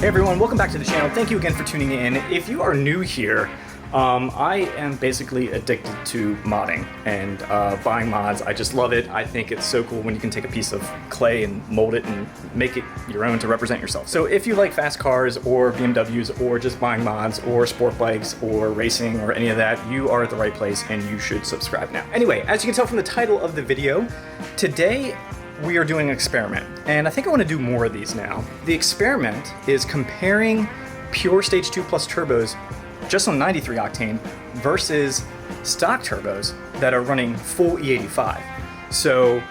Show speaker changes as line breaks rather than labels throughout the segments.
Hey everyone, welcome back to the channel. Thank you again for tuning in. If you are new here, I am basically addicted to modding and buying mods. I just love it. I think it's so cool when you can take a piece of clay and mold it and make it your own to represent yourself. So if you like fast cars or BMWs or just buying mods or sport bikes or racing or any of that, you are at the right place and you should subscribe now. Anyway, as you can tell from the title of the video, today we are doing an experiment, and I think I want to do more of these now. The experiment is comparing pure Stage 2 Plus turbos just on 93 octane versus stock turbos that are running full E85. So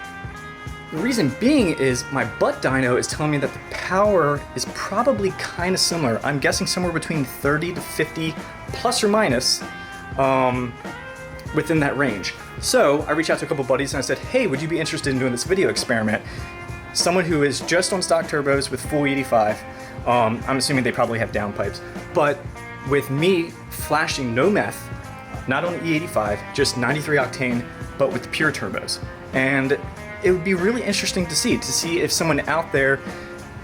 the reason being is my butt dyno is telling me that the power is probably kind of similar. I'm guessing somewhere between 30 to 50 plus or minus within that range. So I reached out to a couple buddies and I said, hey, would you be interested in doing this video experiment? Someone who is just on stock turbos with full E85, I'm assuming they probably have downpipes, but with me flashing no meth, not on E85, just 93 octane, but with pure turbos. And it would be really interesting to see if someone out there,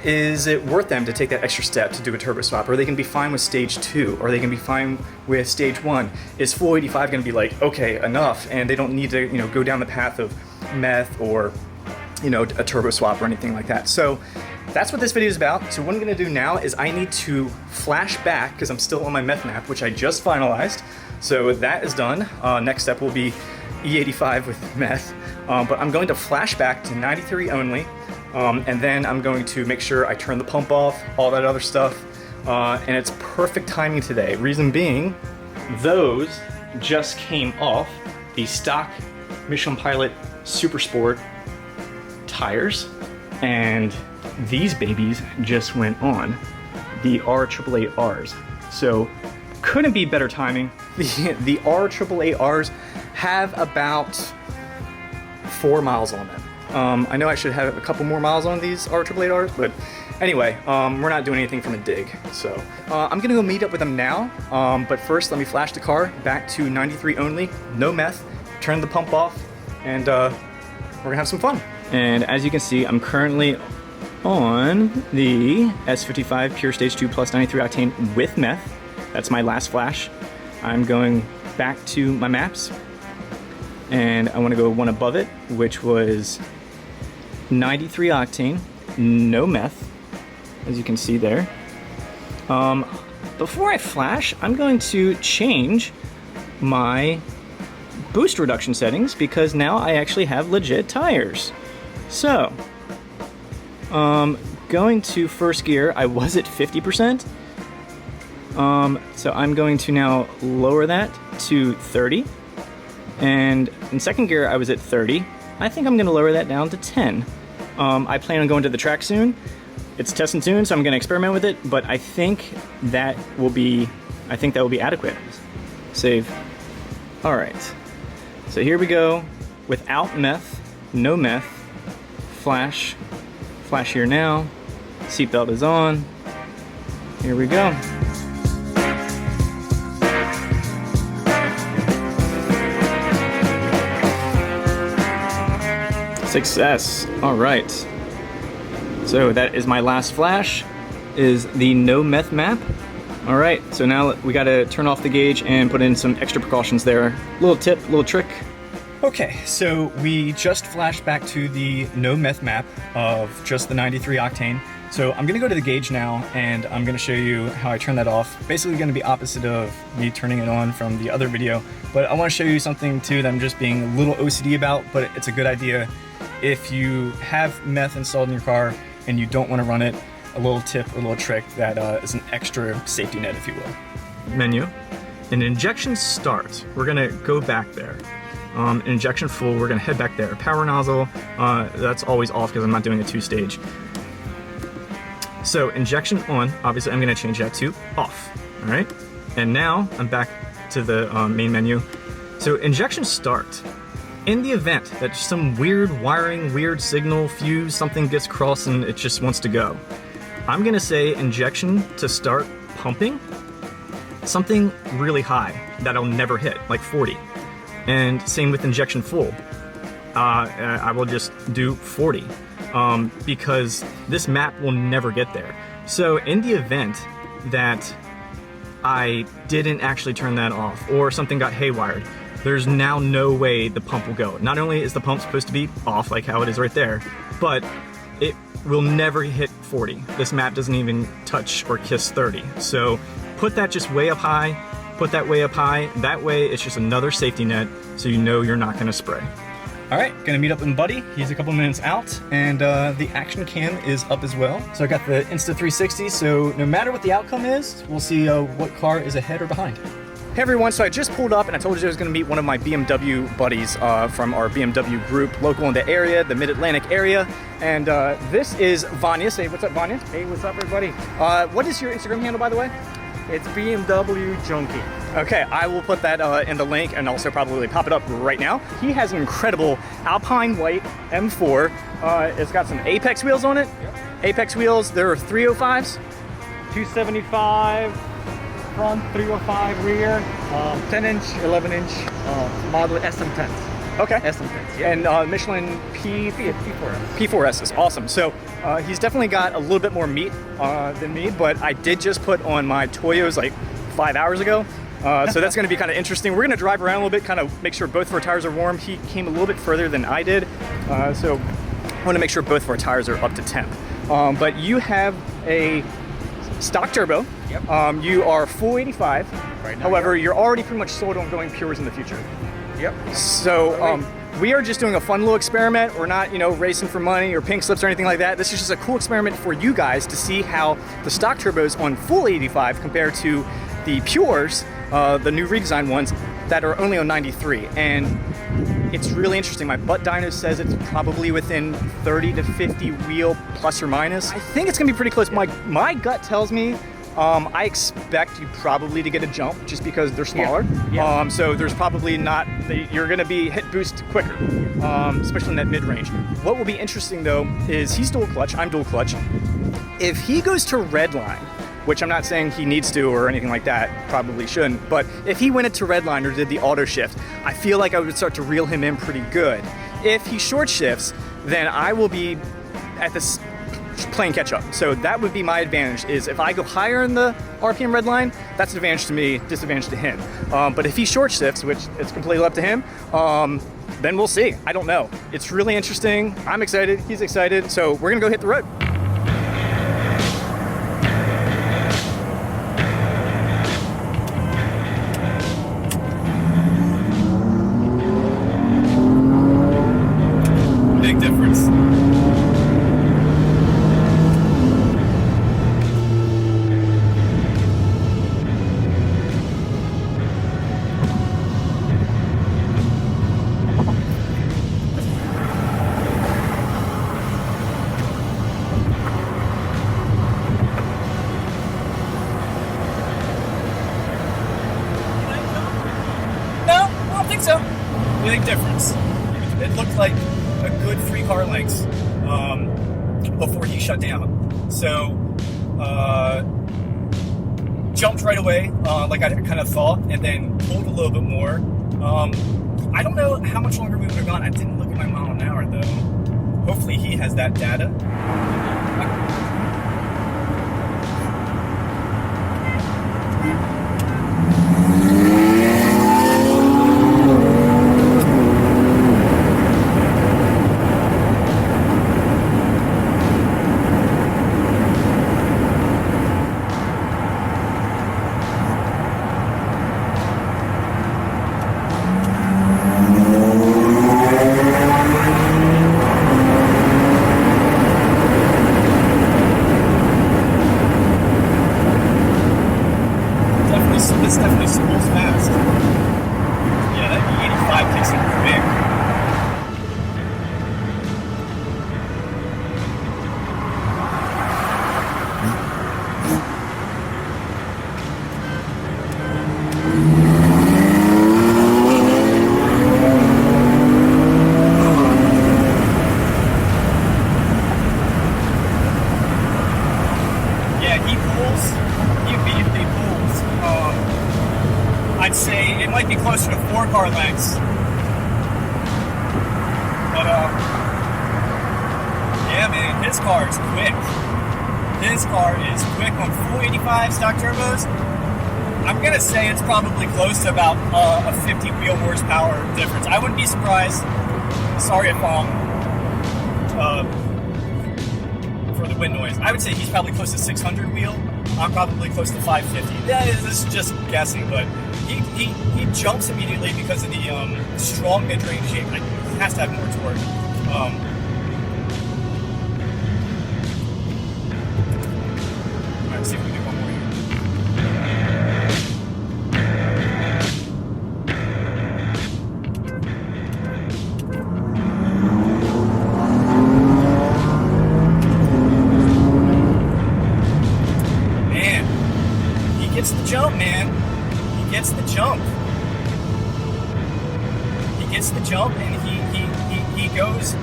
is it worth them to take that extra step to do a turbo swap? Or they can be fine with Stage 2, or they can be fine with Stage 1. Is full 85 going to be like, okay, enough, and they don't need to, go down the path of meth or, a turbo swap or anything like that. So that's what this video is about. So what I'm going to do now is I need to flash back, because I'm still on my meth map, which I just finalized. So that is done. Next step will be E85 with meth. But I'm going to flash back to 93 only. And then I'm going to make sure I turn the pump off, all that other stuff, and it's perfect timing today. Reason being, those just came off the stock Michelin Pilot Super Sport tires, and these babies just went on the R888Rs. So couldn't be better timing. The R888Rs have about 4 miles on them. I know I should have a couple more miles on these R888Rs, but anyway, we're not doing anything from a dig. So I'm gonna go meet up with them now, but first let me flash the car back to 93 only, no meth, turn the pump off, and we're gonna have some fun. And as you can see, I'm currently on the S55 Pure Stage 2 Plus 93 octane with meth. That's my last flash. I'm going back to my maps, and I want to go one above it, which was 93 octane, no meth, as you can see there. Before I flash, I'm going to change my boost reduction settings, because now I actually have legit tires. So, going to first gear, I was at 50%. So I'm going to now lower that to 30. And in second gear, I was at 30. I think I'm gonna lower that down to 10. I plan on going to the track soon. It's test and tune, so I'm gonna experiment with it, but I think that will be adequate. Save. All right, so here we go. Without meth, no meth, flash here now. Seatbelt is on. Here we go. Success. All right. So that is my last flash, is the no meth map. All right, so now we got to turn off the gauge and put in some extra precautions there. Little tip, little trick. Okay, so we just flashed back to the no meth map of just the 93 octane. So I'm gonna go to the gauge now, and I'm gonna show you how I turn that off. Basically gonna be opposite of me turning it on from the other video, but I wanna show you something too that I'm just being a little OCD about, but it's a good idea. If you have meth installed in your car and you don't want to run it, a little tip, a little trick that is an extra safety net, if you will. Menu. In injection start, we're going to go back there. In injection full, we're going to head back there. Power nozzle, that's always off because I'm not doing a two-stage. So injection on, obviously I'm going to change that to off. All right. And now I'm back to the main menu. So injection start. In the event that some weird wiring, weird signal, fuse, something gets crossed and it just wants to go, I'm gonna say injection to start pumping, something really high that I'll never hit, like 40. And same with injection full. I will just do 40 because this map will never get there. So in the event that I didn't actually turn that off or something got haywired, there's now no way the pump will go. Not only is the pump supposed to be off like how it is right there, but it will never hit 40. This map doesn't even touch or kiss 30. So put that just way up high, put that way up high. That way it's just another safety net so you know you're not gonna spray. All right, gonna meet up with Buddy. He's a couple minutes out, and the action cam is up as well. So I got the Insta360, so no matter what the outcome is, we'll see what car is ahead or behind. Hey everyone, so I just pulled up and I told you I was gonna meet one of my BMW buddies from our BMW group, local in the area, the Mid-Atlantic area. And this is Vanya. Say, what's up, Vanya?
Hey, what's up, everybody?
What is your Instagram handle, by the way?
It's BMW Junkie.
Okay, I will put that in the link and also probably pop it up right now. He has an incredible Alpine White M4. It's got some Apex wheels on it.
Yep.
Apex wheels, there are 305s.
275 front, 305 rear, 10-inch, 11-inch model SM10s.
Okay.
SM10s, yeah.
And Michelin
P4S.
P4S is awesome. So he's definitely got a little bit more meat than me, but I did just put on my Toyos like 5 hours ago. So that's going to be kind of interesting. We're going to drive around a little bit, kind of make sure both of our tires are warm. He came a little bit further than I did. So I want to make sure both of our tires are up to temp. But you have a stock turbo.
Yep.
You are full 85.
Right now,
However,
yep.
you're already pretty much sold on going pures in the future.
Yep.
So we are just doing a fun little experiment. We're not, racing for money or pink slips or anything like that. This is just a cool experiment for you guys to see how the stock turbos on full 85 compare to the pures, the new redesigned ones that are only on 93. And it's really interesting. My butt dyno says it's probably within 30 to 50 wheel plus or minus. I think it's gonna be pretty close. My gut tells me I expect you probably to get a jump just because they're smaller.
Yeah.
So there's probably not, you're gonna be hit boost quicker, especially in that mid-range. What will be interesting though is he's dual clutch, I'm dual clutch. If he goes to redline, which I'm not saying he needs to or anything like that, probably shouldn't, but if he went into redline or did the auto shift, I feel like I would start to reel him in pretty good. If he short shifts, then I will be at this playing catch up. So that would be my advantage, is if I go higher in the RPM red line, that's an advantage to me, disadvantage to him. But if he short shifts, which it's completely up to him, then we'll see. I don't know. It's really interesting. I'm excited, he's excited. So we're gonna go hit the road. Big difference. So, big difference. It looked like a good 3 car lengths before he shut down. So, jumped right away, like I kind of thought, and then pulled a little bit more. I don't know how much longer we would have gone. I didn't look at my mile an hour though. Hopefully he has that data. This definitely spools fast. Yeah, that E85 kicks in quick. Yeah, he pulls. He immediately pulls. I'd say it might be closer to 4 car lengths. But, yeah, man, his car is quick. This car is quick on full 85 stock turbos. I'm gonna say it's probably close to about a 50 wheel horsepower difference. I wouldn't be surprised. Sorry if for the wind noise. I would say he's probably close to 600 wheel. I'm probably close to 550. This is just guessing, but he jumps immediately because of the strong mid-range shape. Like, he has to have more torque. Alright, see if we can do one more here. Gets the jump, man. He gets the jump. He gets the jump, and he goes.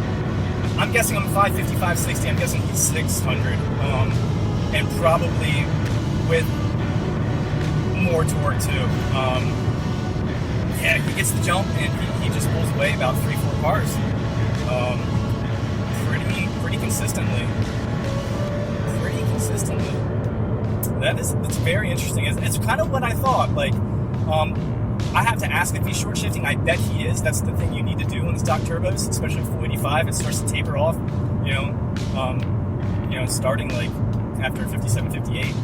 I'm guessing I'm 550, 560. I'm guessing he's 600, and probably with more torque too. Yeah, he gets the jump, and he just pulls away about 3-4 cars. Pretty consistently. Pretty consistently. It's very interesting. It's kind of what I thought. Like, I have to ask if he's short shifting. I bet he is. That's the thing you need to do on the stock turbos, especially 485. It starts to taper off. Starting like after 57, 58.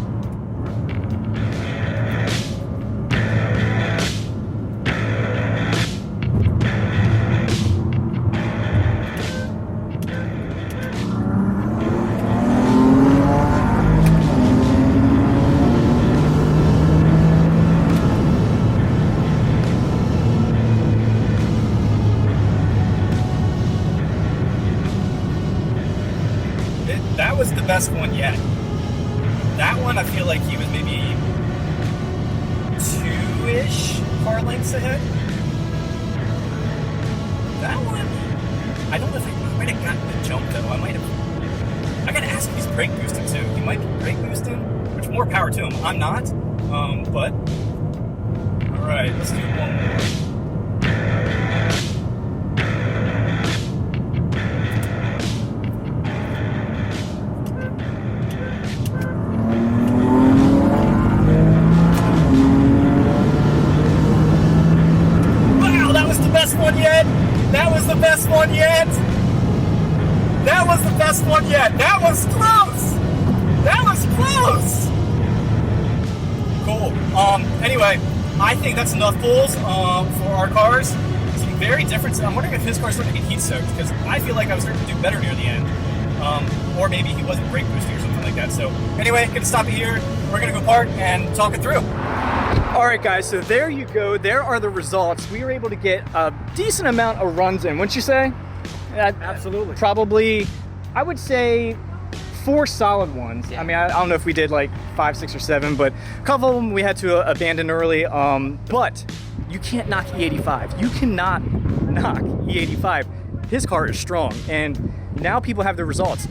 That was the best one yet. That one, I feel like he was maybe 2-ish car lengths ahead. That one, I don't know if I might have gotten the jump though. I gotta ask if he's brake boosting too. He might be brake boosting, which more power to him. I'm not, but all right, let's do one more. That was the best one yet. That was the best one yet. That was close. That was close. Cool. Anyway, I think that's enough pulls for our cars. Some very different. I'm wondering if his car's starting to get heat soaked, because I feel like I was starting to do better near the end. Or maybe he wasn't brake boosting or something like that. So anyway, gonna stop it here. We're gonna go park and talk it through. All right, guys, so there you go. There are the results. We were able to get a decent amount of runs in, wouldn't you say?
Absolutely.
Probably, I would say 4 solid ones.
Yeah.
I mean, I don't know if we did like 5, 6, or 7, but a couple of them we had to abandon early. But you can't knock E85. You cannot knock E85. His car is strong, and now people have the results.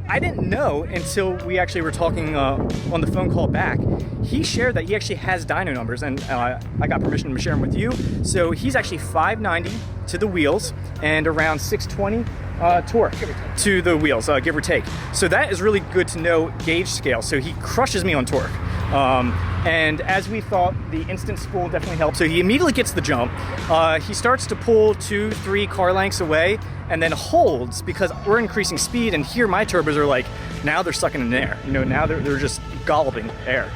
I didn't know until we actually were talking on the phone call back. He shared that he actually has dyno numbers, and I got permission to share them with you. So he's actually 590 to the wheels and around 620 torque to the wheels, give or take. So that is really good to know gauge scale. So he crushes me on torque. And as we thought, the instant spool definitely helped. So he immediately gets the jump. He starts to pull 2-3 car lengths away and then holds, because we're increasing speed, and here my turbos are like, now they're sucking in air. Now they're just golloping air.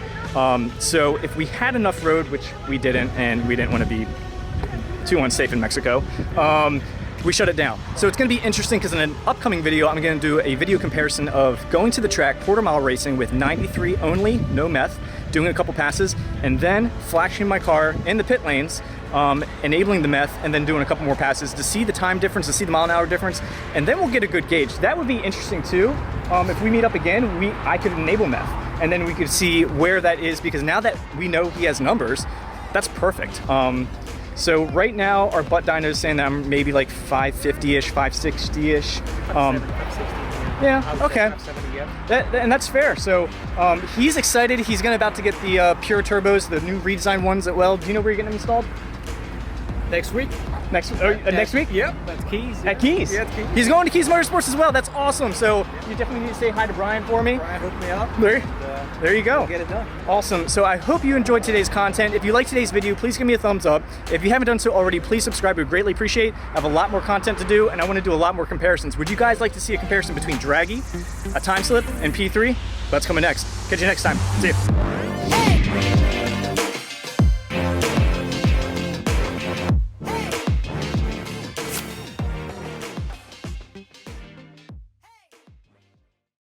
So if we had enough road, which we didn't, and we didn't want to be too unsafe in Mexico, we shut it down. So it's gonna be interesting, because in an upcoming video, I'm gonna do a video comparison of going to the track, quarter-mile racing with 93 only, no meth, doing a couple passes, and then flashing my car in the pit lanes, enabling the meth, and then doing a couple more passes to see the time difference, to see the mile-an-hour difference, and then we'll get a good gauge. That would be interesting too. If we meet up again, I could enable meth, and then we could see where that is, because now that we know he has numbers, that's perfect. So right now, our butt dyno is saying that I'm maybe like 550-ish, 560-ish. Yeah, okay. And that's fair. So he's excited. He's about to get the PureTurbos, the new redesigned ones as well. Do you know where you're getting them installed?
Next week.
Next week?
Yep. That's Kies.
At Kies?
Yeah, it's Kies.
He's going to Kies Motorsports as well. That's awesome. So you definitely need to say hi to Brian for me.
Brian hooked me up.
There you go.
We'll get it done.
Awesome. So I hope you enjoyed today's content. If you liked today's video, please give me a thumbs up. If you haven't done so already, please subscribe. We would greatly appreciate. I have a lot more content to do, and I want to do a lot more comparisons. Would you guys like to see a comparison between Draggy, a time slip, and P3? That's coming next. Catch you next time. See ya.